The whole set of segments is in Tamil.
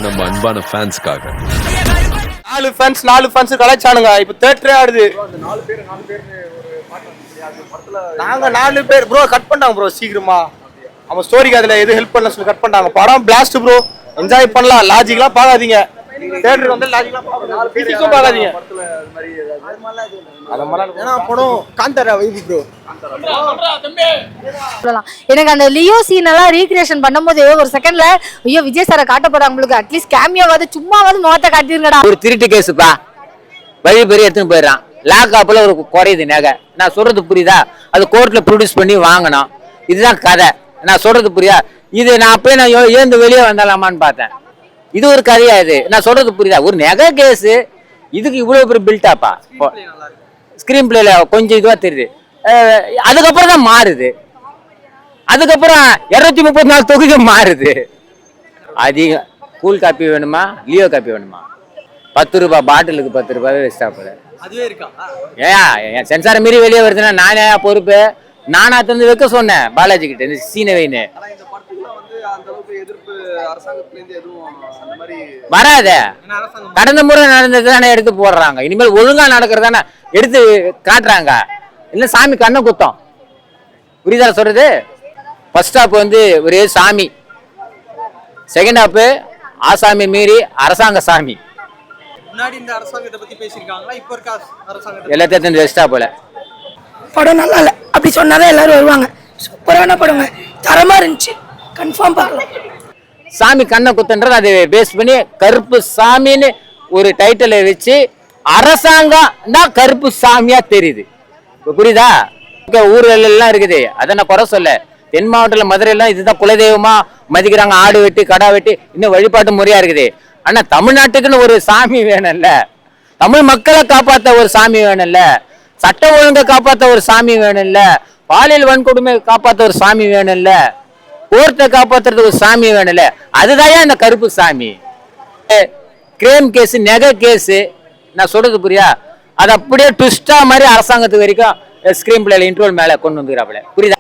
நம்ம அன்பான ஃபேன்ஸ்க்காக. 4 ஃபேன்ஸ் கலாச்சானுங்க. இப்போ தியேட்டரே ஆடுது. நாங்க 4 பேர் ப்ரோ கட் பண்ணாங்க ப்ரோ சீக்கிரமா. அவன் ஸ்டோரிக்கு அதுல எது ஹெல்ப் பண்ணல சொல்லி கட் பண்ணாங்க. படம் பிளாஸ்ட் ப்ரோ. என்ஜாய் பண்ணலாம். லாஜிக்லாம் பார்க்காதீங்க. தியேட்டருக்கு வந்து லாஜிக்லாம் பார்க்காதீங்க. பிசிக்ஸும் பார்க்காதீங்க. ஏன்னா படம் காந்தாரா வைப் ப்ரோ. எனக்கு அந்த லியோ சீன் எல்லாம் ரீக்ரியேஷன் பண்ணும்போது ஒரு செகண்ட்ல ஐயோ விஜய் சாரை காட்ட போறாங்க உங்களுக்கு அட்லீஸ்ட் கேமியாவது சும்மாவது முகத்தை காட்டிருங்கடா. ஒரு திருட்டு கேஸுப்பா வழி பெரிய எடுத்துன்னு போயிடறான். லாக்அப்ல ஒரு குறையுது நகை. நான் சொல்றது புரியுதா? அது கோர்ட்ல ப்ரொடியூஸ் பண்ணி வாங்கணும். இதுதான் கதை. நான் சொல்றது புரியுதா? இது நான் அப்பயே நான் ஏந்து வெளியே வந்தாலாமான்னு பார்த்தேன். இது ஒரு கதையா? இது நான் சொல்றது புரியுதா? ஒரு நகை கேஸ் இதுக்கு இவ்வளவு பெரிய பில்டாப்பா. ஸ்கிரீன் பிளேல கொஞ்சம் இதுவா தெரியுது. அதுக்கப்புறம் தான் மாறுது. அதுக்கப்புறம் 234 தொகுதி மாறுது. அதிகம் கூல் காப்பி வேணுமா லியோ காப்பி வேணுமா? 10 ரூபாய் பாட்டிலுக்கு 10 ரூபாய் வேஸ்டா போல. ஏன் சென்சாரை மீறி வெளியே வருதுன்னா நானே பொறுப்பு. நானா தந்து வைக்க சொன்னேன் பாலாஜி கிட்ட இந்த சீனை வைன்னு. வராத கடந்த முறை நடந்தது தானே எடுத்து போடுறாங்க. இனிமேல் ஒழுங்கா நடக்கிறதானே எடுத்து காட்டுறாங்க. இல்ல சாமி கண்ணை குத்தம். புரியுதா சொல்றது? ஃபர்ஸ்ட் ஹாப் வந்து ஒரே சாமி, செகண்ட் ஹாப் ஆசாமி மீறி அரசாங்க சாமி. எல்லாத்தையும் வேஸ்டா போல. படம் நல்லா இல்லை அப்படி சொன்னாதான் எல்லாரும் வருவாங்க. சூப்பரான படங்க, தரமா இருந்துச்சு, கன்ஃபார்ம் பார்க்கலாம். சாமி கண்ணை குத்தன்றது அதை பேஸ் பண்ணி கருப்பு சாமின்னு ஒரு டைட்டிலை வச்சு அரசாங்கம் தான் கருப்பு சாமியா தெரியுது. புரியுதா? ஊர்கள் எல்லாம் இருக்குது, அதை நான் குறை சொல்ல. தென் மாவட்டத்தில் மதுரையெல்லாம் இதுதான் குலதெய்வமா மதிக்கிறாங்க. ஆடு வெட்டி கடா வெட்டி இன்னும் வழிபாட்டு முறையா இருக்குது. ஆனா தமிழ்நாட்டுக்குன்னு ஒரு சாமி வேணும்ல, தமிழ் மக்களை காப்பாற்ற ஒரு சாமி வேணும்ல, சட்ட ஒழுங்கை காப்பாற்ற ஒரு சாமி வேணும்ல, பாலியல் வன்கொடுமை காப்பாற்ற ஒரு சாமி வேணும்ல, கோர்ட்டை காப்பாற்றுறது ஒரு சாமி வேணும்ல. அதுதான் இந்த கருப்பு சாமி. கிரைம் கேஸ் நெகை கேஸ் நான் சொல்றது புரியா? அது அப்படியே ட்விஸ்டா மாதிரி அரசாங்கத்துக்கு வரைக்கும் ஸ்கிரீன் பிளேல இன்ட்ரோல் மேல கொண்டு வந்துக்கிறாப்புல. புரியுதா?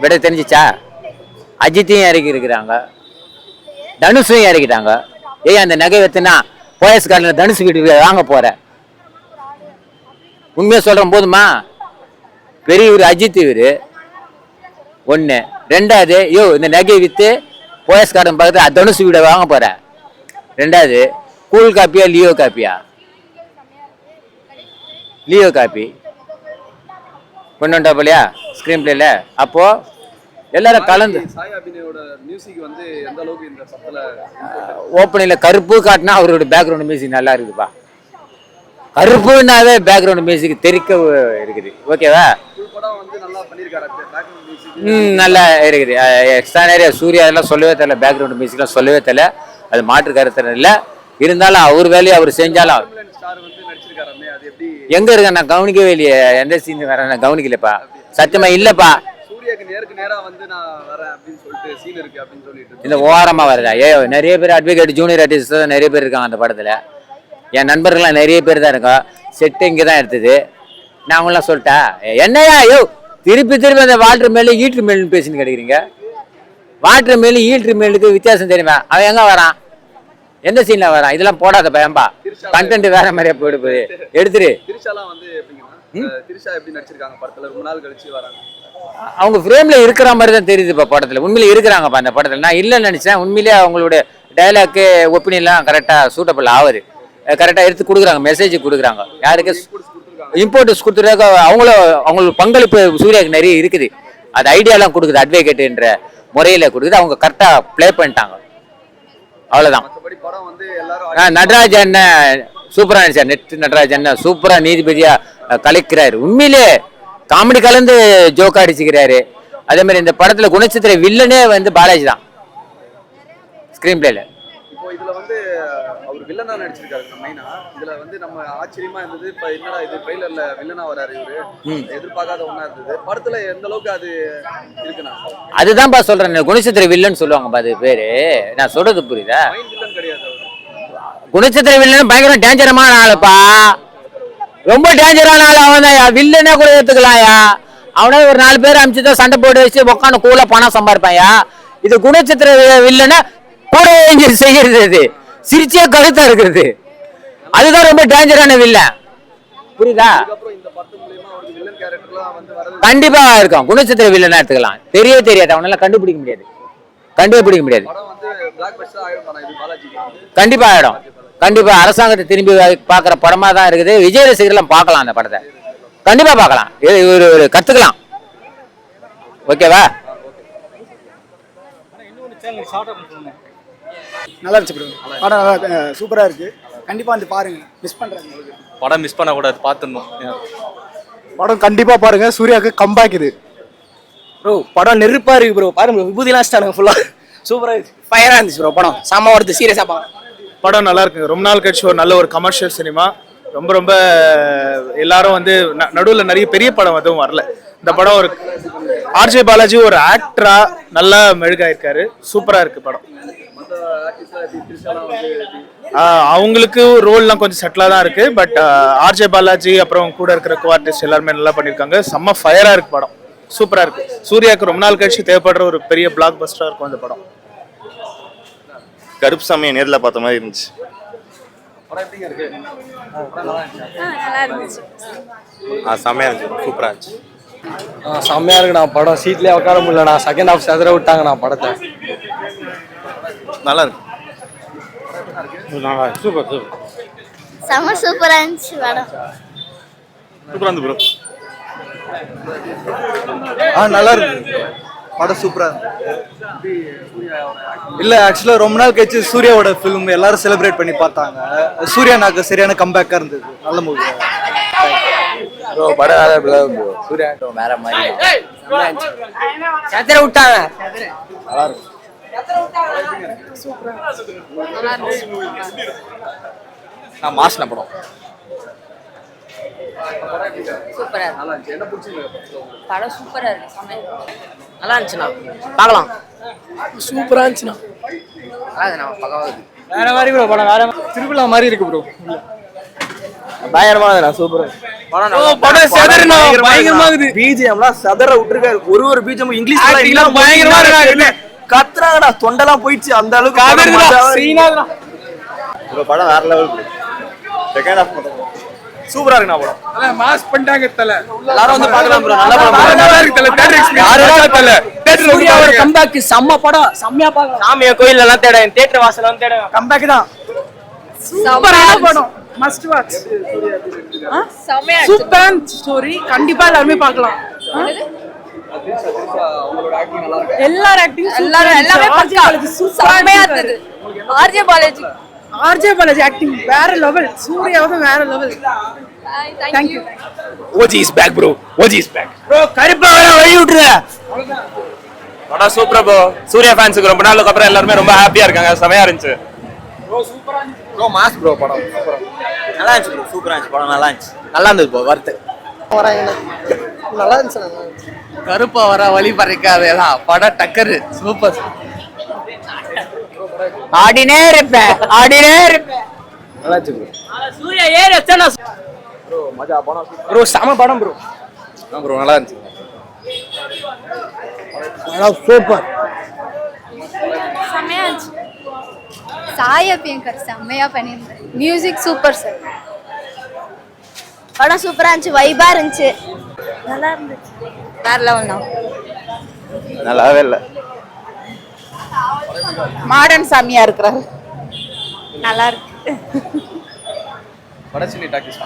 விட தெரிஞ்சிச்சா? அஜித்தையும் இறக்கி இருக்கிறாங்க, தனுஷையும் இறக்கிட்டாங்க. ஏன் அந்த நகை வைத்துனா போயஸ் கார்டில் தனுஷ் வீட்டுக்கு வாங்க போற? உண்மையா சொல்றேன் போதுமா? பெரிய ஒரு அஜித் இவரு ஒண்ணு. ரெண்டாவது இந்த நகை வித்து போயஸ் கார்டன் பக்கத்துல தனுஷ் வீட வாங்க போற. ரெண்டாவது கூல் காப்பியா லியோ காப்பியா? லியோ காப்பி கொண்டு வந்துட்டாப்பலையா ஸ்கிரீன் பிளேல. அப்போ எல்லாரும் கலந்து ஓப்பனிங்ல கருப்பு காட்டினா அவரோட பேக்ரவுண்ட் மியூசிக் நல்லா இருக்குதுப்பா. கருப்புனாவே பேக்ரவுண்ட் மியூசிக் தெரிக்க இருக்குது. ஓகேவா? நல்லா இருக்குது. எக்ஸ்ட்ரா நிறைய சூர்யா அதெல்லாம் சொல்லவே தெரியல. பேக்ரவுண்ட் மியூசிக்லாம் சொல்லவே தெரியல. அது மாற்று கருத்து இல்லை. இருந்தாலும் அவர் வேலையை அவர் செஞ்சாலும் எங்க இருக்க நான் கவனிக்கவே இல்லையே. எந்த சீன் வேற நான் கவனிக்கலப்பா. சத்தியமா இல்லப்பா. இந்த ஓரமா வருதா? நிறைய பேர் அட்வொகேட் ஜூனியர் ஆர்டிஸ்ட் தான் நிறைய பேர் இருக்காங்க அந்த படத்துல. என் நண்பர்கள்லாம் நிறைய பேர் தான் இருக்கோம். செட்டு இங்கே தான் எடுத்தது. நான் அவங்களாம் சொல்லிட்டா என்னையா திருப்பி அந்த வாட்டர் மேலே ஈட்ரு மேலுன்னு பேசின்னு கிடைக்கிறீங்க. வாட்டர் மேலு ஈட்ரு மேலுக்கு வித்தியாசம் தெரியுமா? அவன் எங்க வரான்? எந்த சீன்ல வரான்? இதெல்லாம் போடாத பயம்பா. கண்டென்ட் வேற மாதிரியா போயிடுது. எடுத்துரு. அவங்க ஃப்ரேம்ல இருக்கிற மாதிரி தான் தெரியுதுப்பா படத்துல. உண்மையிலே இருக்கிறாங்கப்பா அந்த படத்துல. நான் இல்லைன்னு நினைச்சேன். உண்மையிலேயே அவங்களுடைய டைலாக்கு ஒப்பீனியன்லாம் கரெக்டா சூட்டபிள் ஆகுது. கரெக்டா எடுத்து கொடுக்குறாங்க, மெசேஜ் கொடுக்குறாங்க. யாருக்கு இம்போர்ட்டர்ஸ் கொடுத்துருக்காங்க. அவங்களுக்கு பங்களிப்பு சூர்யாவுக்கு நிறைய இருக்குது. அது ஐடியாலாம் கொடுக்குது. அட்வொகேட்ன்ற முறையில கொடுக்குது. அவங்க கரெக்டா பிளே பண்ணிட்டாங்க. அவ்வளவுதான். நடராஜ் அண்ணன் சூப்பரா நடிச்சார். நடராஜ் அண்ணன் சூப்பரா நீதிபதியா கலைக்கிறாரு. உண்மையிலே காமெடி கலந்து ஜோக்கா அடிச்சுக்கிறாரு. அதே மாதிரி இந்த படத்துல குணச்சித்திர வில்லனே வந்து பாலாஜி தான் ஸ்கிரீன் பிளேல. வில்லனா நடிச்சிருக்காரு மெயினா. இதுல வந்து நம்ம ஆச்சரியமா இருந்தது. இப்ப என்னடா இது ட்ரெய்லர்ல வில்லனா வராரு இவரு, எதிர்பார்க்காத ஒண்ணா இருந்தது. படத்துல எந்த அளவுக்கு அது இருக்குன்னா அதுதான்ப்பா சொல்றேன். குணச்சித்திர வில்லன் சொல்லுவாங்க. அது பேரு நான் சொல்றது புரியுதா? வில்லன் கிடையாது. குணச்சித்திர வில்லன் பயங்கர டேஞ்சரமான ஆளுப்பா. ரொம்ப டேஞ்சரான ஆள் அவன் தான். வில்லனே கூட ஏத்துக்கலாம்யா. அவனே ஒரு 4 பேர் அமிச்சுதான் சண்டை போட்டு வச்சு உட்காந்து கூல பணம் சம்பாதிப்பாயா. இது குணச்சித்திர வில்லனை கூட செய்யறது அது சிரிச்சே கருத்தா இருக்கிறது. அதுதான் ரொம்ப டேஞ்சரான வில்லன். புரியுதா? கண்டிப்பா இருக்கும். குணச்சித்திர வில்லனா எடுத்துக்கலாம். தெரியாது அவனால கண்டுபிடிக்க முடியாது. கண்டிப்பா ஆயிடும். கண்டிப்பா அரசாங்கத்தை திரும்பி பாக்குற படமா தான் இருக்குது. விஜய் ரசிகர்கள் பார்க்கலாம் அந்த படத்தை. கண்டிப்பா பார்க்கலாம். ஒரு கத்துக்கலாம். ஓகேவா? நல்லா இருந்துச்சு ப்ரோ. படம் நல்லா சூப்பரா இருக்கு. கண்டிப்பா வந்து பாருங்க. மிஸ் பண்றாங்க. படம் மிஸ் பண்ண கூடாது, பார்த்துடணும். படம் கண்டிப்பா பாருங்க. சூர்யாவுக்கு கம்பேக் இது ப்ரோ. படம் நெருப்பா இருக்கு ப்ரோ. பாருங்க ப்ரோ, விபூதிலாம் ஸ்டானுங்க ஃபுல்லா. சூப்பரா இருந்துச்சு. ஃபயரா இருந்துச்சு ப்ரோ. படம் செம்ம வருது. சீரியஸா பாருங்க. படம் நல்லா இருக்கு. ரொம்ப நாள் கழிச்சு ஒரு நல்ல ஒரு கமர்ஷியல் சினிமா. ரொம்ப எல்லாரும் வந்து நடுவில் நிறைய பெரிய படம் எதுவும் வரல. இந்த படம் ஒரு ஆர்ஜே பாலாஜி ஒரு ஆக்டரா நல்லா மெழுகாயிருக்காரு. சூப்பரா இருக்கு படம். அவங்களுக்கு ரோல்லாம் கொஞ்சம் செட்டிலா தான் இருக்கு. பட் ஆர்ஜே பாலாஜி அப்புறம் கூட இருக்கிற கோ ஆர்டிஸ்ட் எல்லாருமே நல்லா பண்ணியிருக்காங்க. செம்ம ஃபயரா இருக்கு படம். சூப்பரா இருக்கு. சூர்யாவுக்கு ரொம்ப நாள் கழிச்சு தேவைப்படுற ஒரு பெரிய பிளாக் பஸ்டரா இருக்கும் இந்த படம். கருப்பு சாமியை நேரில் பார்த்த மாதிரி இருந்துச்சு. செம்மையா இருந்துச்சு. சூப்பரா இருந்துச்சு. செம்மையா இருக்குண்ணா படம். சீட்லயே உட்கார முடியலண்ணா. செகண்ட் ஹாஃப் செதற விட்டாங்கண்ணா படத்தை. நல்லா இருக்கு. சூப்பர் செம சூப்பரா இருந்துச்சு படம். சூப்பரா இருந்து ப்ரோ. நல்லா இருக்கு படம். சூப்பரா இருக்கு. இல்ல ஆக்சுவலா ரொம்ப நாள் கழிச்சு சூர்யாவோட ஃபிலிம் எல்லாரும் செலிப்ரேட் பண்ணி பார்த்தாங்க. சூர்யா நாக்கு சரியான கம்பேக்கா இருந்தது. நல்ல மூவி ப்ரோ. படம் சூர்யா வேற மாதிரி செதற விட்டாங்க. நல்லா இருக்கும். நான் மாஸ்ன படம் படம் சூப்பரா இருக்கு. நல்லா இருந்துச்சுண்ணா. பார்க்கலாம். சூப்பரா இருந்துச்சுண்ணா. வேற மாதிரி ப்ரோ. படம் வேற திருவிழா மாதிரி இருக்கு ப்ரோ. பயங்கரமானதுண்ணா. சூப்பரா படம் செதறனா பயங்கரமா இருக்குது. பிஜிஎம்லாம் செதற விட்டுருக்காரு. ஒரு பிஜிஎம் இங்கிலீஷ்ல பயங்கரமா இருக்கு. கத்துறாங்கடா. தொண்டெல்லாம் போயிடுச்சு. அந்த அளவுக்கு படம் வேற லெவல். செகண்ட் ஹாஃப் சூப்பரா இருக்கு நான் படம். மாஸ் பண்ணிட்டாங்க தல. எல்லாரும் வந்து பார்க்கலாம் ப்ரோ. நல்ல படம். நல்லா இருக்கு தல. தியேட்டர் எக்ஸ்பீரியன்ஸ் தல. தியேட்டர் சூர்யாவோட கம்பேக் செம்ம படம். செம்மையா பார்க்கலாம். சாமியா கோயில்ல எல்லாம் தேட தியேட்டர் வாசல்ல வந்து தேட கம்பேக் தான். சூப்பரான படம். Must watch. Super story. கண்டிப்பா எல்லாரும் பார்க்கலாம். எல்லாரும் ஆக்டிங் எல்லாமே பக்கா. செமையா இருந்தது. ஆர்ஜே பாலாஜி ஆக்டிங் வேற லெவல். சூர்யாவோட வேற level. Thank you. OG is back bro. OG is back bro. கருப்பா வர வழி விட்டுற. படம் சூப்பரா ப்ரோ. சூர்யா ஃபேன்ஸுக்கு ரொம்ப நாளுக்கு அப்புறம் எல்லாருமே ரொம்ப ஹாப்பியா இருக்காங்க. செமையா இருந்துச்சு ப்ரோ. Mass bro. படம் நல்லா இருந்துச்சு ப்ரோ. சூப்பரா இருந்துச்சு படம். நல்லா இருந்துச்சு. நல்லா இருந்தது ப்ரோ. வர்த்து நல்லா இருந்துச்சு. கருப்பா வர வழி பறிக்காதேதான் படம் டக்கரு. சூப்பர். ஆடினே இருப்பேன். நல்லா இருந்துச்சு ப்ரோ. சூர்யா ஏறி வச்சானா ப்ரோ. செம படம் ப்ரோ. ப்ரோ நல்லா இருந்துச்சு. சூப்பர். செம்மையா இருந்துச்சு. சாய் அபியங்கர் செம்மையா பண்ணியிருந்தாரு. Music super sir. படம் சூப்பரா இருந்துச்சு. வைபா இருந்துச்சு. நல்லா இருந்துச்சு. வேற லெவல் தான். நல்லாவே இல்லை. மாடர்ன் சாமியா இருக்கிறாரு. நல்லா இருக்கு. வடச்சென்னை டாக்கீஸ்.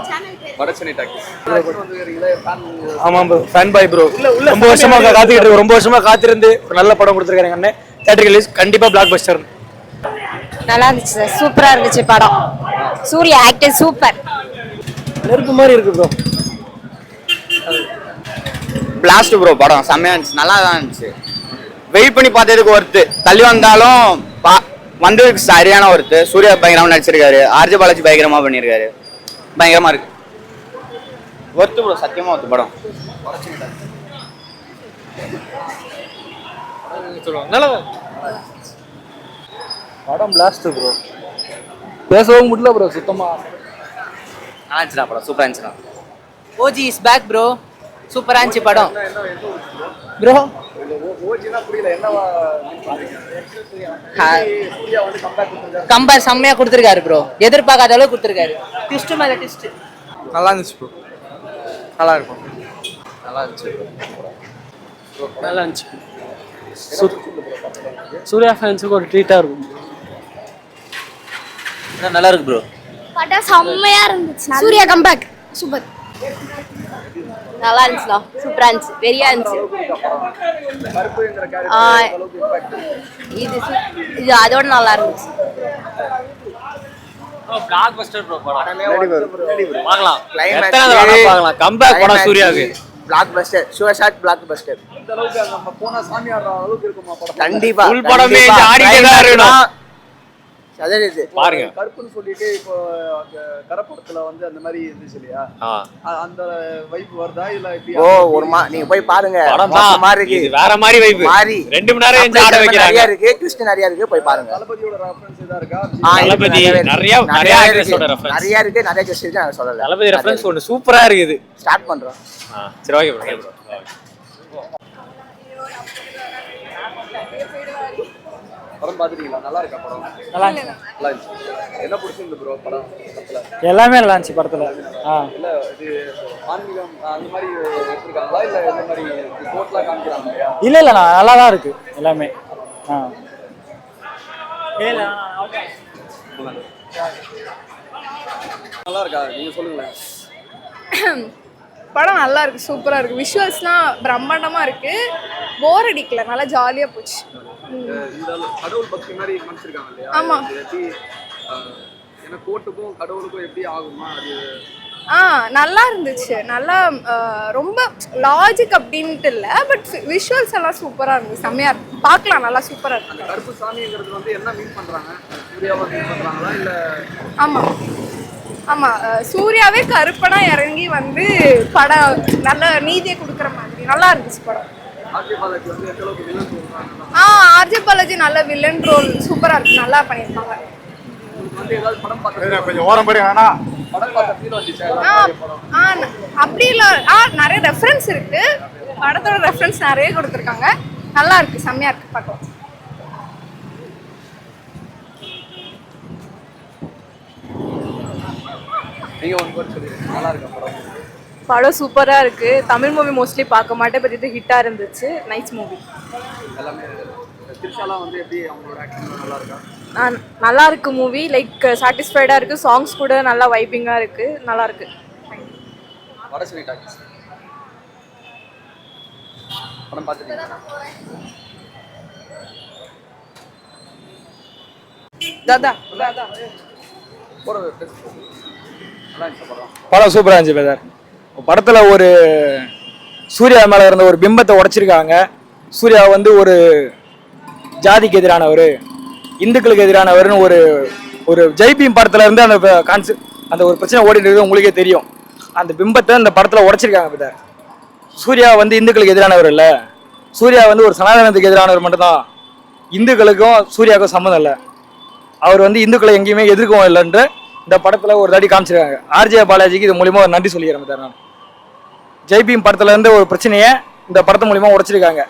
ஆமா ப்ரோ. Fan bye bro. ரொம்ப வருஷமா காத்துக்கிட்டு இருக்கு. ரொம்ப வருஷமா காத்திருந்து ஒரு நல்ல படம் கொடுத்துருக்காங்க அண்ணே. தியேட்டர் ரிலீஸ் கண்டிப்பா பிளாக் பஸ்டர். நல்லா இருந்துச்சு சார். சூப்பரா இருந்துச்சு படம். Suriya acting super. நெருப்பு மாதிரி இருக்கு ப்ரோ. Blast bro. படம் செம்மையா இருந்துச்சு. நல்லா தான் இருந்துச்சு. வெயிட் பண்ணி பார்த்ததுக்கு ஒருத்து. தள்ளி வந்தாலும் வந்ததுக்கு சரியான ஒருத்து. சூர்யா பயங்கரமா நடிச்சிருக்காரு. ஆர்ஜே பாலாஜி பயங்கரமா பண்ணியிருக்காரு. பயங்கரமா இருக்கு. Worth bro. சத்தியமா ஒர்த்து படம். படம் பிளாஸ்ட் ப்ரோ. பேசவும் முடியல ப்ரோ சுத்தமா. நல்லா இருந்துச்சுடா படம். சூப்பரா இருந்துச்சுடா. OG is back bro. சூப்பரா இருந்துச்சு படம். ப்ரோ கம்பேர் செம்மையா கொடுத்துருக்காரு ப்ரோ, எதிர்பார்க்காத அளவுக்கு கொடுத்துருக்காரு. ட்விஸ்ட் மேல ட்விஸ்ட். நல்லா இருந்துச்சு ப்ரோ, நல்லா இருக்கும். நல்லா இருந்துச்சு, நல்லா இருந்துச்சு. சூர்யா ஃபேன்ஸுக்கு ஒரு ட்ரீட்டாக இருக்கும். நல்லா இருக்கு ப்ரோ. படம் செம்மையா இருந்துச்சு. Suriya comeback super. நல்லா இருந்துச்சுல, சூப்பரா இருந்துச்சு, வெறியா இருந்துச்சு. இது அதோட நல்லா இருந்துச்சு. பிளாக் பஸ்டர் ப்ரோ படம். பார்க்கலாம். எத்தனை தடவை பார்க்கலாம். கம்பேக் படம் சூர்யாவுக்கு. Blockbuster, sure shot blockbuster. இந்த அளவுக்கு நம்ம போனா சாமி ஆடுற அளவுக்கு இருக்குமா படம்? கண்டிப்பா. ஃபுல் படமே ஆடிட்டே தான் இருக்கணும். அதே இது பாருங்க. கருப்புன்னு சொல்லிட்டு இப்போ அந்த கரப்படத்துல வந்து அந்த மாதிரி இருந்துச்சு இல்லையா, அந்த வைப் வருதா இல்ல எப்படி? ஓ ஒரு நீங்க போய் பாருங்க, படம் மாதிரி இருக்கு. இது வேற மாதிரி வைப். மாறி 2 மணி நேரம் ஆட வைக்கிறாங்க. நிறைய இருக்கு, ட்விஸ்ட் நிறைய இருக்கு, போய் பாருங்க. தளபதியோட ரெஃபரன்ஸ் இதா இருக்கா? தளபதி நிறைய ஆக்டர்ஸோட ரெஃபரன்ஸ். நிறைய இருக்கு, நிறைய ட்விஸ்ட் இருக்கு, நான் சொல்லல. தளபதி ரெஃபரன்ஸ் ஒன்னு சூப்பரா இருக்குது. ஸ்டார்ட் பண்றோம். சரி ஓகே ப்ரோ. படம் பாத்துட்டீங்களா? நல்லா இருக்கா படம்? நல்லா இருந்துச்சு. நல்லா இருந்துச்சு. என்ன பிடிச்சிருந்து ப்ரோ படம்? எல்லாமே நல்லா இருந்துச்சு படத்துல. இல்ல இது ஆன்மீகம் அந்த மாதிரி எடுத்துருக்காங்களா இல்ல இந்த மாதிரி கோட்லாம் காமிக்கிறாங்க இல்லையா? இல்ல நல்லா தான் இருக்கு எல்லாமே. நல்லா இருக்கா? நீங்க சொல்லுங்களேன். படம் நல்லா இருக்கு, சூப்பரா இருக்கு. விஷுவல்ஸ்லாம் பிரம்மாண்டமா இருக்கு. போர் அடிக்கல, நல்லா ஜாலியா போச்சு. இந்த கடவுள் பக்தி மாதிரி காமிச்சிருக்காங்க இல்லையா? ஆமா. எப்படி ஏன்னா கோட்டுக்கும் கடவுளுக்கும் எப்படி ஆகுமா அது? நல்லா இருந்துச்சு. நல்லா ரொம்ப லாஜிக் அப்படின்ட்டு இல்லை, பட் விஷுவல்ஸ் எல்லாம் சூப்பராக இருந்துச்சு, செம்மையா இருக்கு, பார்க்கலாம், நல்லா சூப்பராக இருக்கு. அந்த கருப்பு சாமிங்கிறது வந்து என்ன மீன் பண்றாங்க? சூர்யாவை மீன் பண்றாங்களா இல்ல? ஆமாம், சூர்யாவே கருப்பனா இறங்கி வந்து படம் நல்ல நீதியை கொடுக்குற மாதிரி நல்லா இருந்துச்சு படம். ஆர்ஜே பாலாஜி வந்து எந்த அளவுக்கு வில்லன் ரோல்? ஆர்ஜே பாலாஜி நல்ல வில்லன் ரோல் சூப்பராக இருக்கு, நல்லா பண்ணியிருப்பாங்க. வந்து ஏதாவது படம் பார்த்து கொஞ்சம் ஓரம் போய் வேணா படம் பார்த்த ஃபீல் வந்துச்சு? அப்படி இல்லை, நிறைய ரெஃபரன்ஸ் இருக்கு, படத்தோட ரெஃபரன்ஸ் நிறைய கொடுத்துருக்காங்க, நல்லா இருக்கு, செம்மையா இருக்கு படம். நீங்க ஒன் வேர்ட் சொல்லுங்க, நல்லா இருக்கா படம்? படம் சூப்பரா இருக்கு. தமிழ் மூவி மோஸ்ட்லி பார்க்க மாட்டேன், பட் இது ஹிட்டா இருந்துச்சு, நைஸ் மூவி. எல்லாமே திரிஷாலாம் வந்து எப்படி அவங்களோட ஆக்டிங் நல்லா இருக்கா? நல்லா இருக்கு மூவி, லைக் சாட்டிஸ்ஃபைடா இருக்கு, சாங்ஸ் கூட நல்லா வைப்பிங்கா இருக்கு, நல்லா இருக்கு. வடசென்னை டாக்கீஸ் படம் பார்த்துட்டீங்களா? தாதா படம் சூப்பரா இருந்துச்சு பிரதர். படத்துல ஒரு சூர்யா மேல இருந்த ஒரு பிம்பத்தை உடைச்சிருக்காங்க. சூர்யா வந்து ஒரு ஜாதிக்கு எதிரானவர், இந்துக்களுக்கு எதிரானவர்னு ஒரு ஒரு ஜெய்பீம் படத்துல இருந்து அந்த அந்த ஒரு பிரச்சனை ஓடிட்டு இருக்கு, உங்களுக்கே தெரியும். அந்த பிம்பத்தை இந்த படத்துல உடைச்சிருக்காங்க பிரதர். சூர்யா வந்து இந்துக்களுக்கு எதிரானவர் இல்லை, சூர்யா வந்து ஒரு சனாதனத்துக்கு எதிரானவர் மட்டும்தான். இந்துக்களுக்கும் சூர்யாவுக்கும் சம்மந்தம் இல்லை, அவர் வந்து இந்துக்களை எங்கேயுமே எதிர்க்கவும் இல்லைன்ற இந்த படத்துல ஒரு தாடி காமிச்சிருக்காங்க. ஆர்ஜே பாலாஜிக்கு இது மூலியமா ஒரு நன்றி சொல்லிக்கிறேன் சார். நான் ஜெய்பீம் படத்துல இருந்து ஒரு பிரச்சனையை இந்த படத்து மூலியமா உடைச்சிருக்காங்க.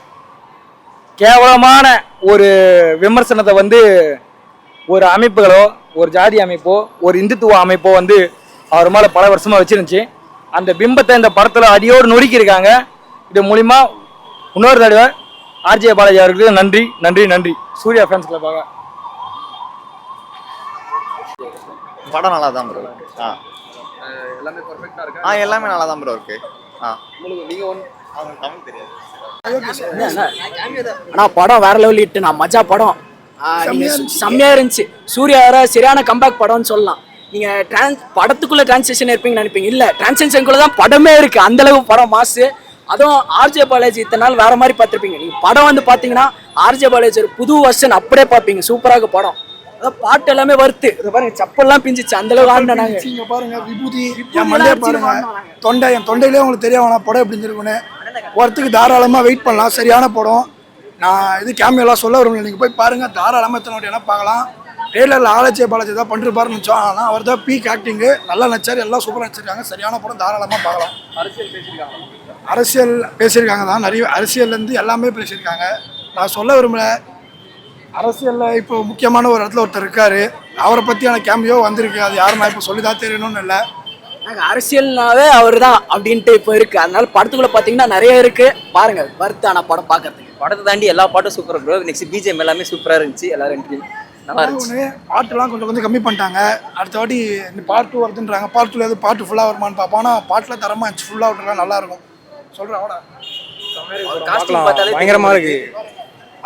கேவலமான ஒரு விமர்சனத்தை வந்து ஒரு அமைப்புகளோ, ஒரு ஜாதி அமைப்போ, ஒரு இந்துத்துவ அமைப்போ வந்து அவர் மேலே பல வருஷமா வச்சிருந்துச்சு. அந்த பிம்பத்தை இந்த படத்துல அடியோடு நொறுக்கியிருக்காங்க. இது மூலியமா இன்னொரு தடவை ஆர்ஜே பாலாஜி அவர்களுக்கு நன்றி நன்றி நன்றி. சூர்யா ஃபேன்ஸ் கிளப்பாக படம் நல்லா தான் ப்ரோ. எல்லாமே பெர்ஃபெக்ட்டா இருக்கா? எல்லாமே நல்லா தான் ப்ரோ இருக்கு. உங்களுக்கு நீங்க அவங்க தமிழ் தெரியாது. ஆனா படம் வேற லெவல் ஹிட். நான் மஜா படம் நீங்க செம்மையா இருந்துச்சு. சூர்யா வேற சரியான கம்பேக் படம்னு சொல்லலாம். நீங்க படத்துக்குள்ள டிரான்ஸ்லேஷன் இருப்பீங்கன்னு நினைப்பீங்க, இல்ல டிரான்ஸ்லேஷனுக்குள்ள தான் படமே இருக்கு, அந்த அளவுக்கு படம் மாசு. அதுவும் ஆர்ஜே பாலாஜி இத்தனை நாள் வேற மாதிரி பார்த்துருப்பீங்க, நீங்க படம் வந்து பாத்தீங்கன்னா ஆர்ஜே பாலாஜி ஒரு புது வருஷன் அப்படியே பார்ப்பீங்க. சூப்பராக படம், அதான் பாட்டு எல்லாமே வருத்து. இதை பாருங்க, செப்பல்லாம் பிஞ்சிச்சு, அந்த அளவுக்கு ஆடினாங்க. இங்க பாருங்க, விபூதி என் மண்டையை பாருங்க, தொண்டை என் தொண்டையிலே உங்களுக்கு தெரியும் படம் எப்படி இருந்திருக்குன்னு. ஒருத்துக்கு தாராளமா வெயிட் பண்ணலாம், சரியான படம். நான் இது கேமியெல்லாம் சொல்ல வருவேன், நீங்க போய் பாருங்க, தாராளமா எத்தனை வாட்டி என்ன பார்க்கலாம். ட்ரெய்லரில் ஆர்ஜே பாலாஜி தான் பண்ணிருப்பாருன்னு நினச்சோம், ஆனால் அவர் தான் பீக் ஆக்டிங்கு, நல்லா நடிச்சாரு, எல்லாம் சூப்பராக நடிச்சிருக்காங்க, சரியான படம், தாராளமாக பார்க்கலாம். அரசியல் பேசியிருக்காங்க. அரசியல் பேசியிருக்காங்க தான், நிறைய அரசியல்லேருந்து எல்லாமே பேசியிருக்காங்க. நான் சொல்ல விரும்பல, அரசியலில் இப்போ முக்கியமான ஒரு இடத்துல ஒருத்தர் இருக்கார், அவரை பற்றியான கேமியோ வந்திருக்கு. அது யாரும் நான் இப்போ சொல்லி தான் தெரியணும்னு இல்லை. நாங்கள் அரசியல்னாவே அவர் தான் அப்படின்ட்டு இப்போ இருக்குது. அதனால படத்துக்குள்ளே பார்த்தீங்கன்னா நிறைய இருக்குது. பாருங்கள், வருத்து ஆனால் படம் பார்க்கறதுக்கு. படத்தை தாண்டி எல்லா பாட்டும் சூப்பராக ப்ரோ. நெக்ஸ்ட் பிஜிஎம் எல்லாமே சூப்பராக இருந்துச்சு. எல்லாரும் நல்லா இருந்துச்சு. பாட்டுலாம் கொஞ்சம் கம்மி பண்ணிட்டாங்க. அடுத்த வாட்டி இந்த பார்ட் 2 வருதுன்றாங்க. பார்ட் 2 எது பாட்டு ஃபுல்லாக வருமானு பார்ப்போம். ஆனால் பாட்டில் தரமாக இருந்துச்சு, ஃபுல்லாக விட்டுலாம் நல்லாயிருக்கும் சொல்கிறேன். அவட பயங்கரமா இருக்கு,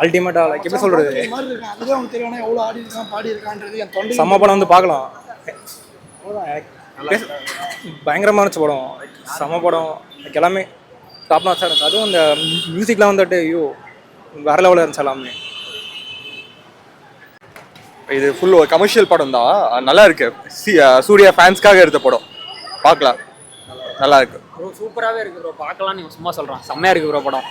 அல்டிமேட்டா. லைக் எப்படி சொல்றது, அதுவே அவங்க தெரியும் எவ்வளோ ஆடி இருக்கான் பாடி இருக்கான்றது. என் தொண்டை செம்ம படம் வந்து பார்க்கலாம். பயங்கரமா இருந்துச்சு படம், செம்ம படம். லைக் எல்லாமே டாப் நாச்சா இருந்துச்சு. அதுவும் அந்த மியூசிக்லாம் வந்துட்டு ஐயோ வேற லெவலில் இருந்துச்சு எல்லாமே. இது ஃபுல் ஒரு கமர்ஷியல் படம் தான், நல்லா இருக்கு. சூர்யா ஃபேன்ஸ்க்காக எடுத்த படம், பார்க்கலாம், நல்லா இருக்கு ப்ரோ. சூப்பராகவே இருக்கு ப்ரோ, பார்க்கலாம். நீங்கள் சும்மா சொல்கிறேன், செம்மையாக இருக்கு ப்ரோ படம்.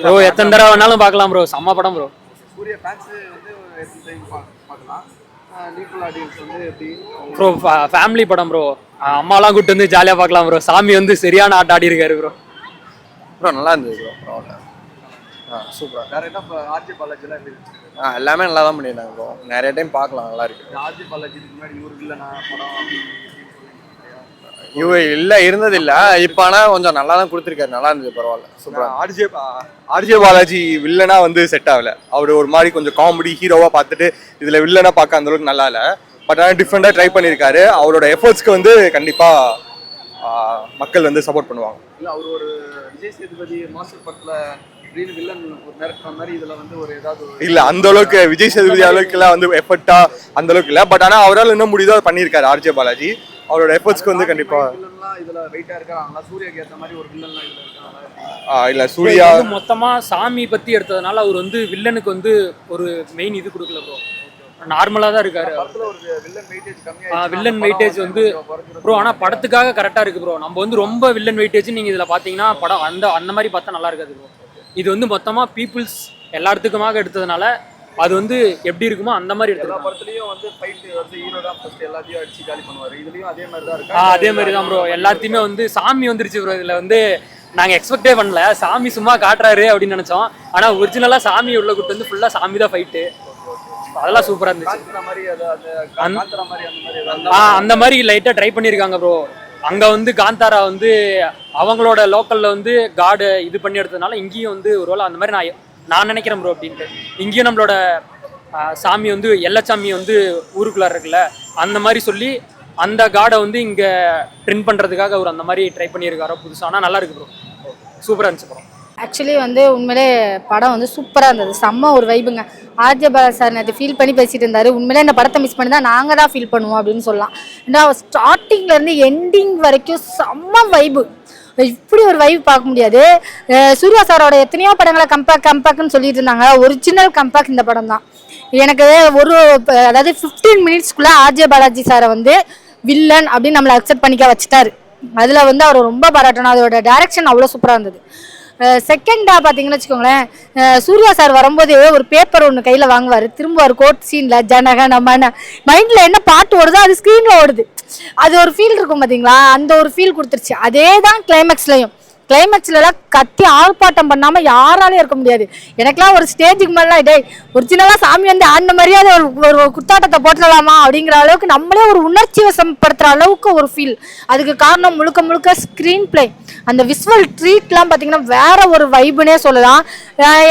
ப்ரோ எத்தனை தடவை வேணாலும் பார்க்கலாம் ப்ரோ, செம்ம படம் ப்ரோ. சூர்யா ஃபேன்ஸ் வந்து எத்தனை டைம் பார்க்கலாம். லீகல் ஆடியன்ஸ் வந்து எப்படி ப்ரோ ஃபேமிலி படம் ப்ரோ. அம்மாலாம் கூப்பிட்டு வந்து ஜாலியாக பார்க்கலாம் ப்ரோ. சாமி வந்து சரியான ஆட்டம் ஆடி இருக்காரு ப்ரோ. ப்ரோ நல்லா இருந்தது ப்ரோ, பரவாயில்ல. சூப்பராக. வேற என்ன ஆர்ஜே பாலாஜிலாம் எப்படி இருந்துச்சு? எல்லாமே நல்லா தான் பண்ணியிருந்தாங்க ப்ரோ. நிறைய டைம் பார்க்கலாம், நல்லா இருக்கு. ஆர்ஜே பாலாஜிக்கு முன்னாடி இவரு இல்லைனா படம் இவ இல்லை இருந்தது இல்லை, இப்போ ஆனால் கொஞ்சம் நல்லா தான் கொடுத்துருக்காரு, நல்லா இருந்தது, பரவாயில்ல, சூப்பராக. ஆர்ஜே பாலாஜி வில்லனா வந்து செட் ஆகல. அவர் ஒரு மாதிரி கொஞ்சம் காமெடி ஹீரோவாக பார்த்துட்டு இதில் வில்லனா பார்க்க அந்த அளவுக்கு நல்லா இல்லை. பட் ஆனால் டிஃப்ரெண்டாக ட்ரை பண்ணியிருக்காரு. அவரோட எஃபர்ட்ஸ்க்கு வந்து கண்டிப்பாக மக்கள் வந்து சப்போர்ட் பண்ணுவாங்க. இல்லை அவர் ஒரு விஜய் சேதுபதி மாஸ்டர் படத்தில் வில்லன் ஒரு மிரட்டுற மாதிரி இதில் வந்து ஒரு ஏதாவது இல்லை அந்த அளவுக்கு விஜய் சேதுபதி அளவுக்குலாம் வந்து எஃபர்ட்டா அந்த அளவுக்கு இல்லை. பட் ஆனால் அவரால் இன்னும் முடியுதோ பண்ணியிருக்காரு ஆர்ஜே பாலாஜி. அவரோட எஃபர்ட்ஸ்க்கு வந்து கண்டிப்பா இதுல வெயிட்டா இருக்காங்களா? சூர்யாக்கு ஏத்த மாதிரி ஒரு வில்லன்லாம் இதுல இருக்காங்களா? இல்ல, சூர்யா மொத்தமா சாமி பத்தி எடுத்ததுனால அவர் வந்து வில்லனுக்கு வந்து ஒரு மெயின் இது கொடுக்கல ப்ரோ. நார்மலா தான் இருக்காரு. வில்லன் வெயிட்டேஜ் வந்து ப்ரோ ஆனா படத்துக்காக கரெக்டா இருக்கு ப்ரோ. நம்ம வந்து ரொம்ப வில்லன் வெயிட்டேஜ் நீங்க இதுல பாத்தீங்கன்னா படம் அந்த மாதிரி பார்த்தா நல்லா இருக்காது ப்ரோ. இது வந்து மொத்தமா பீப்புள்ஸ் எல்லாத்துக்குமாக எடுத்ததுனால அது வந்து எப்படி இருக்குமோ அந்த மாதிரி எடுத்துக்கலாம். படத்துலயும் வந்து ஃபைட் வந்து ஹீரோ தான் ஃபர்ஸ்ட் எல்லாத்தையும் அடிச்சு காலி பண்ணுவாரு. இதுலயும் அதே மாதிரி தான் இருக்கு. அதே மாதிரி தான் ப்ரோ. எல்லாத்தையுமே வந்து சாமி வந்துருச்சு ப்ரோ. இதுல வந்து நாங்க எக்ஸ்பெக்டே பண்ணல, சாமி சும்மா காட்டுறாரு அப்படின்னு நினைச்சோம். ஆனா ஒரிஜினலா சாமி உள்ள கூட்டு வந்து ஃபுல்லா சாமி தான் ஃபைட்டு. அதெல்லாம் சூப்பரா இருந்துச்சு. அந்த மாதிரி லைட்டா ட்ரை பண்ணிருக்காங்க ப்ரோ. அங்க வந்து காந்தாரா வந்து அவங்களோட லோக்கல்ல வந்து காடு இது பண்ணி எடுத்ததுனால இங்கேயும் வந்து ஒருவேளை அந்த மாதிரி நான் நினைக்கிறேன் ப்ரோ அப்படின்ட்டு. இங்கேயும் நம்மளோட சாமி வந்து எல்லச்சாமி வந்து ஊருக்குள்ளார இருக்குல்ல அந்த மாதிரி சொல்லி அந்த காடை வந்து இங்கே ட்ரின் பண்ணுறதுக்காக அவர் அந்த மாதிரி ட்ரை பண்ணியிருக்காரோ புதுசாக. ஆனால் நல்லா இருக்கு ப்ரோ, சூப்பராக இருந்துச்சு ப்ரோ. ஆக்சுவலி வந்து உண்மையிலே படம் வந்து சூப்பராக இருந்தது, செம்ம ஒரு வைபுங்க. ஆர்ஜே பாலாஜி சார் நேற்று ஃபீல் பண்ணி பேசிட்டு இருந்தாரு. உண்மையிலே இந்த படத்தை மிஸ் பண்ணி தான் நாங்கள் தான் ஃபீல் பண்ணுவோம் அப்படின்னு சொல்லலாம். ஏன்னா ஸ்டார்டிங்லேருந்து எண்டிங் வரைக்கும் செம்ம வைபு. இப்படி ஒரு வைப் பார்க்க முடியாது. சூர்யா சாரோட எத்தனையோ படங்களை கம்பேக்னு சொல்லிட்டு இருந்தாங்க. ஒரிஜினல் கம்பேக் இந்த படம் தான். எனக்கு அதாவது 15 மினிட்ஸ்க்குள்ளே ஆர்ஜே பாலாஜி சாரை வந்து வில்லன் அப்படின்னு நம்மளை அக்செப்ட் பண்ணிக்க வச்சுட்டாரு. அதில் வந்து அவர் ரொம்ப பாராட்டணும். அதோட டைரக்ஷன் அவ்வளோ சூப்பராக இருந்தது. செகண்டாக பார்த்தீங்கன்னு வச்சுக்கோங்களேன், சூர்யா சார் வரும்போது ஒரு பேப்பர் ஒன்று கையில் வாங்குவார், திரும்புவார் கோட் சீனில் ஜனகணமன மைண்டில் என்ன பாட்டு ஓடுதோ அது ஸ்க்ரீனில் ஓடுது. அது ஒரு ஃபீல் இருக்கும் பார்த்தீங்களா, அந்த ஒரு ஃபீல் கொடுத்துருச்சு. அதே தான் கிளைமேக்ஸ்லலாம் கத்தி ஆர்ப்பாட்டம் பண்ணாமல் யாராலையும் இருக்க முடியாது. எனக்குலாம் ஒரு ஸ்டேஜுக்கு மேலாம் இதே ஒரிஜினலாக சாமி வந்து ஆடின மாதிரியாவது ஒரு குத்தாட்டத்தை போட்டுடலாமா அப்படிங்கிற அளவுக்கு நம்மளே ஒரு உணர்ச்சி வசப்படுத்துகிற அளவுக்கு ஒரு ஃபீல். அதுக்கு காரணம் முழுக்க ஸ்க்ரீன் பிளே. அந்த விசுவல் ட்ரீட்லாம் பார்த்தீங்கன்னா வேற ஒரு வைப்புனே சொல்லலாம்.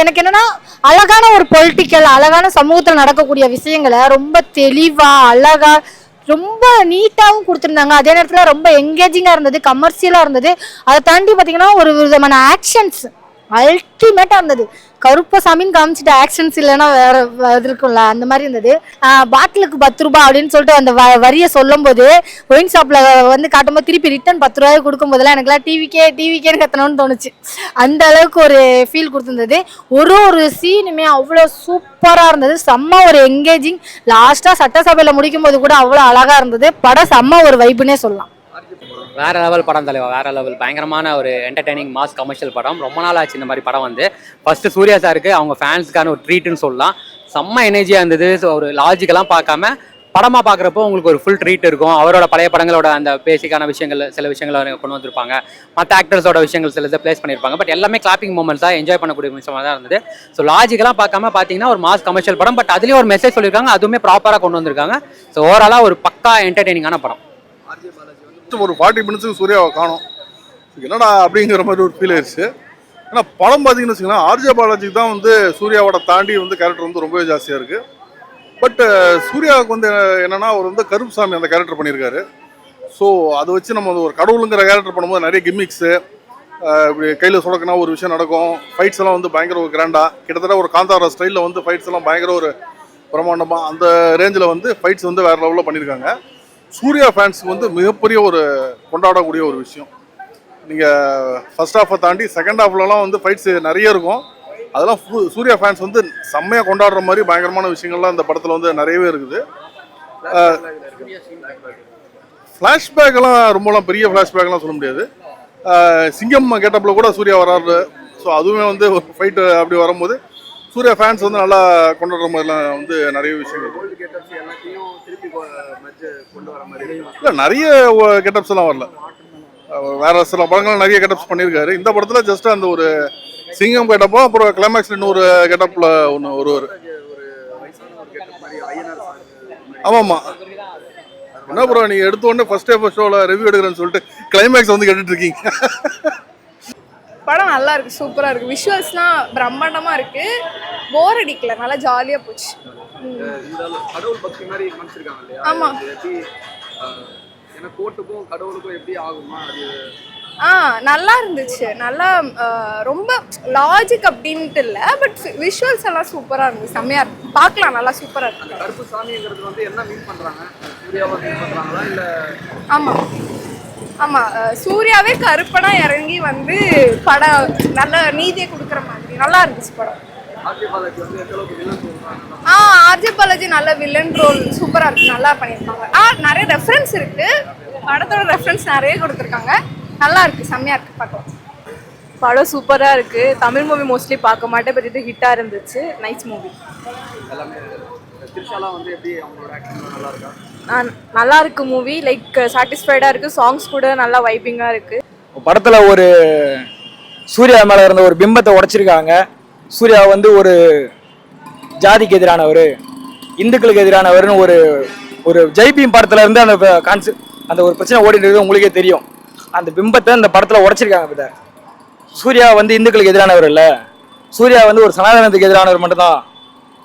எனக்கு என்னன்னா அழகான ஒரு பொலிட்டிக்கல், அழகான சமூகத்தில் நடக்கக்கூடிய விஷயங்களை ரொம்ப தெளிவாக அழகாக ரொம்ப நீட்டாகவும் கொடுத்துருந்தாங்க. அதே நேரத்தில் ரொம்ப எங்கேஜிங்காக இருந்தது, கமர்ஷியலாக இருந்தது. அதை தாண்டி பார்த்தீங்கன்னா ஒரு விதமான ஆக்ஷன்ஸ் அல்டிமேட்டாக இருந்தது. கருப்பசாமின்னு காமிச்சிட்டு ஆக்ஷன்ஸ் இல்லைன்னா வேற இது இருக்கும்ல, அந்த மாதிரி இருந்தது. பாட்டிலுக்கு 10 ரூபாய் அப்படின்னு சொல்லிட்டு அந்த வரியை சொல்லும் போது ஒயின் ஷாப்பில் வந்து காட்டும்போது திருப்பி ரிட்டன் 10 ரூபாய் கொடுக்கும் போதெல்லாம் எனக்குலாம் டிவிக்கேன்னு கத்தணும்னு தோணுச்சு. அந்த அளவுக்கு ஒரு ஃபீல் கொடுத்துருந்தது. ஒரு சீனுமே அவ்வளோ சூப்பராக இருந்தது, செம்ம ஒரு எங்கேஜிங். லாஸ்ட்டாக சட்டசபையில் முடிக்கும் போது கூட அவ்வளோ அழகாக இருந்தது. படம் செம்ம ஒரு வைப்புனே சொல்லலாம். வேற லெவல் படம் தலைவா, வேற லெவல். பயங்கரமான ஒரு என்டர்டைனிங் மாஸ் கமர்ஷியல் படம். ரொம்ப நாள் ஆச்சு இந்த மாதிரி படம் வந்து. ஃபர்ஸ்ட் சூர்யா சாருக்கு அவங்க ஃபேன்ஸ்க்கான ஒரு ட்ரீட்னு சொல்லலாம். செம்ம எனர்ஜியாக இருந்தது. ஸோ ஒரு லாஜிக்கெல்லாம் பார்க்காம படமாக பார்க்குறப்போ உங்களுக்கு ஒரு ஃபுல் ட்ரீட் இருக்கும். அவரோட பழைய படங்களோட அந்த பேசிக்கான விஷயங்கள் சில விஷயங்களை கொண்டு வந்திருப்பாங்க. மற்ற ஆக்டர்ஸோட விஷயங்கள் சில இதை ப்ளேஸ் பண்ணியிருப்பாங்க. பட் எல்லாமே கிளாப்பிங் மூமெண்ட்ஸாக என்ஜாய் பண்ணக்கூடிய விஷயமாக தான் இருந்தது. ஸோ லாஜிக்கெல்லாம் பார்க்காம பார்த்தீங்கன்னா ஒரு மாஸ் கமர்ஷியல் படம். பட் அதுலேயும் ஒரு மெசேஜ் சொல்லியிருக்காங்க, அதுவுமே ப்ராப்பராக கொண்டு வந்திருக்காங்க. ஸோ ஓவராலாக ஒரு பக்கா என்டர்டெய்னிங்கான படம். ஒரு 40 மினிட்ஸுக்கு சூர்யாவை காணும், என்னடா அப்படிங்கிற மாதிரி ஒரு ஃபீல் ஆயிடுச்சு. ஏன்னா படம் பார்த்தீங்கன்னு வச்சுக்கலாம், ஆர்ஜே பாலாஜிக்கு தான் வந்து சூர்யாவோட தாண்டி வந்து கேரக்டர் வந்து ரொம்பவே ஜாஸ்தியாக இருக்குது. பட் சூர்யாவுக்கு வந்து என்னென்னா அவர் வந்து கருப்புசாமி அந்த கேரக்டர் பண்ணியிருக்காரு. ஸோ அதை வச்சு நம்ம ஒரு கடவுளுங்கிற கேரக்டர் பண்ணும்போது நிறைய கிம்மிக்ஸு, இப்படி கையில் சுடக்குனா ஒரு விஷயம் நடக்கும், ஃபைட்ஸ் எல்லாம் வந்து பயங்கர ஒரு கிராண்டாக, கிட்டத்தட்ட ஒரு காந்தாரா ஸ்டைலில் வந்து ஃபைட்ஸ் எல்லாம் பயங்கர ஒரு பிரமாண்டமாக அந்த ரேஞ்சில் வந்து ஃபைட்ஸ் வந்து வேறு லெவலில் பண்ணியிருக்காங்க. சூர்யா ஃபேன்ஸுக்கு வந்து மிகப்பெரிய ஒரு கொண்டாடக்கூடிய ஒரு விஷயம். நீங்கள் ஃபர்ஸ்ட் ஹாஃபை தாண்டி செகண்ட் ஹாஃப்லலாம் வந்து ஃபைட்ஸ் நிறைய இருக்கும். அதெல்லாம் சூர்யா ஃபேன்ஸ் வந்து செம்மையாக கொண்டாடுற மாதிரி பயங்கரமான விஷயங்கள்லாம் இந்த படத்தில் வந்து நிறையவே இருக்குது. ஃப்ளாஷ்பேக்கெல்லாம் ரொம்பலாம் பெரிய ஃப்ளாஷ்பேக்லாம் சொல்ல முடியாது. சிங்கம் கேட்டப்பில் கூட சூர்யா வராரு. ஸோ அதுவுமே வந்து ஒரு ஃபைட்டு அப்படி வரும்போது சூர்யா ஃபேன்ஸ் வந்து நல்லா கொண்டாடுற மாதிரிலாம் வந்து நிறைய விஷயங்கள் இல்லை, நிறைய கெட்டப்ஸ் எல்லாம் வரல. வேற சில படங்கள் நிறைய கெட்டப்ஸ் பண்ணியிருக்காரு. இந்த படத்தில் ஜஸ்ட் அந்த ஒரு சிங்கம் கெட்டப்போ, அப்புறம் கிளைமேக்ஸ்ல இன்னொரு கெட்டப்ல ஒன்று ஒருவர். ஆமாம்மா, என்ன ப்ரோ நீங்கள் எடுத்த உடனே ஃபர்ஸ்ட் டே ஃபர்ஸ்ட் ஷோவில் ரிவ்யூ எடுக்கிறேன்னு சொல்லிட்டு கிளைமேக்ஸ் வந்து கேட்டுட்டு இருக்கீங்க. படம் நல்லா இருக்கு, சூப்பரா இருக்கு. விஷுவல்ஸ்லாம் பிரம்மாண்டமா இருக்கு. போர் அடிக்கல, நல்லா ஜாலியா போச்சு. கடவுள் பக்தி மாதிரி காமிச்சிருக்காங்க இல்லையா? ஆமா. எனக்கு கோட்டுக்கும் கடவுளுக்கும் எப்படி ஆகுமா அது? நல்லா இருந்துச்சு. நல்லா ரொம்ப லாஜிக் அப்படின்ட்டு இல்லை, பட் விஷுவல்ஸ் எல்லாம் சூப்பராக இருந்துச்சு. செம்மையாக இருக்கு, பார்க்கலாம், நல்லா சூப்பராக இருக்கு. கருப்பு சாமிங்கிறது வந்து என்ன மீன் பண்ணுறாங்க? சூர்யாவை மீன் பண்ணுறாங்களா இல்லை? ஆமாம் ஆமாம், சூர்யாவே கருப்பனா இறங்கி வந்து படம் நல்ல நீதியை கொடுக்குற மாதிரி நல்லா இருந்துச்சு படம். ஆர்ஜே பாலாஜி வந்து எந்த அளவுக்கு வில்லன் ரோல்? ஆர்ஜே பாலாஜி நல்ல வில்லன் ரோல் சூப்பராக இருக்கு, நல்லா பண்ணியிருக்காங்க. நிறைய ரெஃபரன்ஸ் இருக்கு, படத்தோட ரெஃபரன்ஸ் நிறைய கொடுத்துருக்காங்க. நல்லா இருக்கு, செம்மையா இருக்கு, பார்க்கலாம். படம் சூப்பராக இருக்கு. தமிழ் மூவி மோஸ்ட்லி பார்க்க மாட்டேன், பட் இது ஹிட்டாக இருந்துச்சு. Nice movie. எல்லாமே திரிஷாலாம் வந்து எப்படி அவங்களோட ஆக்டிங் நல்லா இருக்கா? நல்லா இருக்கு மூவி, லைக் சாட்டிஸ்ஃபைடாக இருக்கு. சாங்ஸ் கூட நல்லா வைப்பிங்காக இருக்கு. படத்துல ஒரு சூர்யா மேல இருந்த ஒரு பிம்பத்தை உடைச்சிருக்காங்க. சூர்யா வந்து ஒரு ஜாதிக்கு எதிரானவர், இந்துக்களுக்கு எதிரானவர்னு ஒரு ஒரு ஜெய்பீம் படத்துல இருந்து அந்த அந்த ஒரு பிரச்சனை ஓடிட்டு இருக்கு, உங்களுக்கே தெரியும். அந்த பிம்பத்தை இந்த படத்துல உடைச்சிருக்காங்க. பித சூர்யா வந்து இந்துக்களுக்கு எதிரானவர் இல்லை, சூர்யா வந்து ஒரு சனாதனத்துக்கு எதிரானவர் மட்டும்தான்.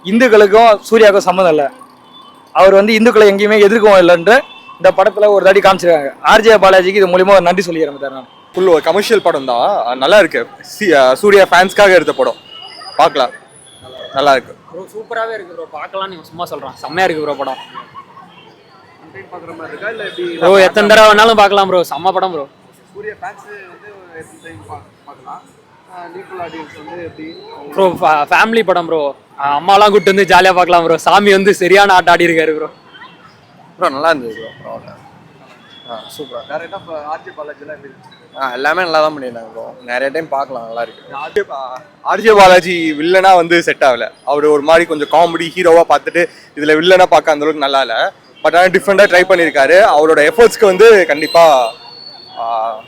இந்துக்களுக்கும் சூர்யாவுக்கும் சம்மந்தம் இல்லை. அவர் வந்து இந்துக்களை எங்கேயுமே எதிர்க்கவும் இல்லைன்ற இந்த படத்துல ஒரு தாடி காமிச்சிருக்காங்க. ஆர்ஜே பாலாஜிக்கு இது மூலியமா நன்றி சொல்லிடுறேன். நான் ஃபுல் ஒரு கமர்ஷியல் படம் தான், நல்லா இருக்கு. சூர்யா ஃபேன்ஸ்க்காக எடுத்த படம், பார்க்கலாம், நல்லா இருக்கு ப்ரோ. சூப்பராகவே இருக்கு ப்ரோ, பார்க்கலாம். நீங்கள் சும்மா சொல்கிறேன், செம்மையாக இருக்கு ப்ரோ படம். பார்க்குற மாதிரி இருக்கா இல்லை எப்படி? ப்ரோ எத்தனை தடவை வேணாலும் பார்க்கலாம் ப்ரோ, செம்ம படம் ப்ரோ. சூர்யா ஃபேன்ஸ் வந்து எத்தனை டைம் பார்க்கலாம்? நீக்குள் ஆடியன்ஸ் வந்து எப்படி? ப்ரோ ஃபேமிலி படம் ப்ரோ, அம்மாலாம் கூப்பிட்டு வந்து ஜாலியாக பார்க்கலாம் ப்ரோ. சாமி வந்து சரியான ஆட்டம் ஆடி இருக்காரு ப்ரோ. ப்ரோ நல்லா இருந்தது ப்ரோ. சூப்பராக. வேற என்ன ஆர்ஜே பாலாஜிலாம் எப்படி இருந்துச்சு? எல்லாமே நல்லா தான் பண்ணியிருந்தாங்க ப்ரோ. நிறைய டைம் பார்க்கலாம், நல்லா இருக்கு. ஆர்ஜே பாலாஜி வில்லனா வந்து செட் ஆகல. அவர் ஒரு மாதிரி கொஞ்சம் காமெடி ஹீரோவா பார்த்துட்டு இதுல வில்லனா பார்க்க அந்த அளவுக்கு நல்லா இல்லை. பட் ஆனால் டிஃப்ரெண்டாக ட்ரை பண்ணியிருக்காரு. அவரோட எஃபர்ட்ஸ்க்கு வந்து கண்டிப்பாக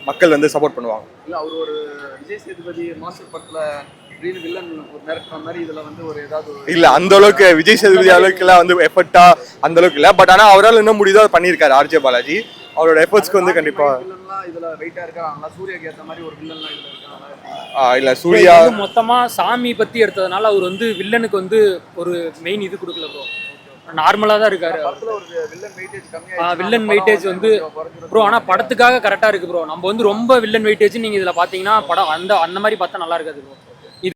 மக்கள் வந்து சப்போர்ட் பண்ணுவாங்க. இல்லை அவர் ஒரு விஜய் சேதுபதி மாஸ்டர் படத்தில் வில்லன் ஒரு மிரட்டுற மாதிரி இதில் வந்து ஒரு ஏதாவது இல்லை, அந்த அளவுக்கு விஜய் சேதுபதி அளவுக்குலாம் வந்து எஃபர்ட்டா அந்த அளவுக்கு இல்லை. பட் ஆனால் அவரால் என்ன முடியுதோ அதை பண்ணியிருக்காரு ஆர்ஜே பாலாஜி. அவரோட எஃபர்ட்ஸ்க்கு வந்து கண்டிப்பாக வில்லன்லாம் இதில் வெயிட்டாக இருக்காங்களா? சூர்யாக்கு ஏற்ற மாதிரி ஒரு வில்லன்லாம் இதில் இருக்காங்களா? இல்லை, சூர்யா மொத்தமாக சாமி பற்றி எடுத்ததுனால அவர் வந்து வில்லனுக்கு வந்து ஒரு மெயின் இது கொடுக்கல ப்ரோ. நார்மலாக தான் இருக்காரு. வில்லன் வெயிட்டேஜ் வந்து ப்ரோ, ஆனால் படத்துக்காக கரெக்டாக இருக்கு ப்ரோ. நம்ம வந்து ரொம்ப வில்லன் வெயிட்டேஜ் நீங்கள் இதில் பார்த்தீங்கன்னா படம் அந்த மாதிரி பார்த்தா நல்லா இருக்காது ப்ரோ.